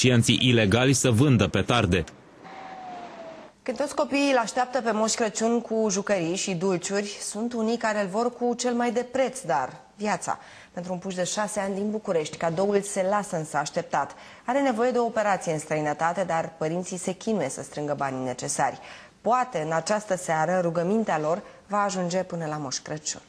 comercianții ilegali să vândă petarde. Când toți copiii îl așteaptă pe Moș Crăciun cu jucării și dulciuri, sunt unii care îl vor cu cel mai de preț dar, viața. Pentru un puș de 6 ani din București, cadoul se lasă însă așteptat. Are nevoie de o operație în străinătate, dar părinții se chinuie să strângă banii necesari. Poate în această seară rugămintea lor va ajunge până la Moș Crăciun.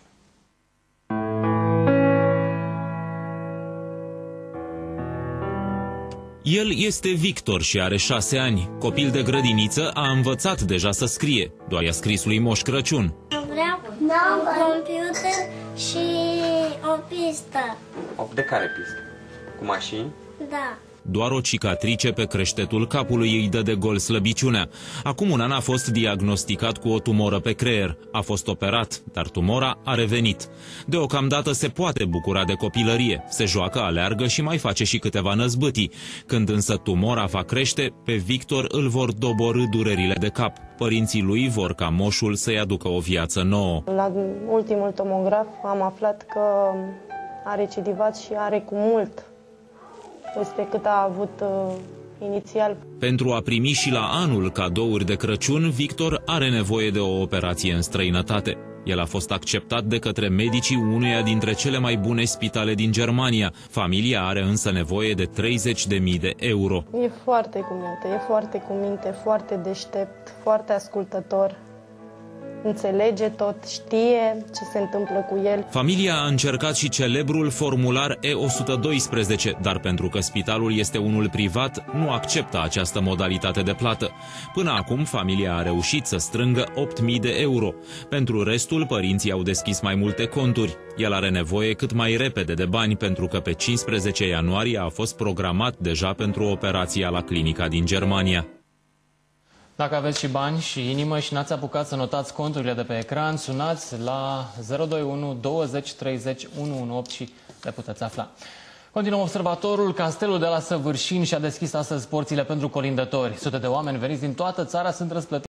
El este Victor și are 6 ani. Copil de grădiniță, a învățat deja să scrie. Doar i-a scris lui Moș Crăciun. Vreau un computer și o pistă. De care pistă? Cu mașini? Da. Doar o cicatrice pe creștetul capului îi dă de gol slăbiciunea. Acum un an a fost diagnosticat cu o tumoră pe creier. A fost operat, dar tumora a revenit. Deocamdată se poate bucura de copilărie. Se joacă, aleargă și mai face și câteva năzbâtii. Când însă tumora va crește, pe Victor îl vor doborî durerile de cap. Părinții lui vor ca moșul să-i aducă o viață nouă. La ultimul tomograf am aflat că a recidivat și are cu mult peste cât a avut inițial. Pentru a primi și la anul cadouri de Crăciun, Victor are nevoie de o operație în străinătate. El a fost acceptat de către medicii uneia dintre cele mai bune spitale din Germania. Familia are însă nevoie de 30.000 de euro. E foarte cu minte, foarte deștept, foarte ascultător. Înțelege tot, știe ce se întâmplă cu el. Familia a încercat și celebrul formular E112, dar pentru că spitalul este unul privat, nu acceptă această modalitate de plată. Până acum, familia a reușit să strângă 8.000 de euro. Pentru restul, părinții au deschis mai multe conturi. El are nevoie cât mai repede de bani, pentru că pe 15 ianuarie a fost programat deja pentru operația la clinica din Germania. Dacă aveți și bani și inimă și n-ați apucat să notați conturile de pe ecran, sunați la 021 20 30 118 și le puteți afla. Continuăm observatorul. Castelul de la Săvârșini și-a deschis astăzi porțile pentru colindători. Sute de oameni veniți din toată țara sunt răsplătiți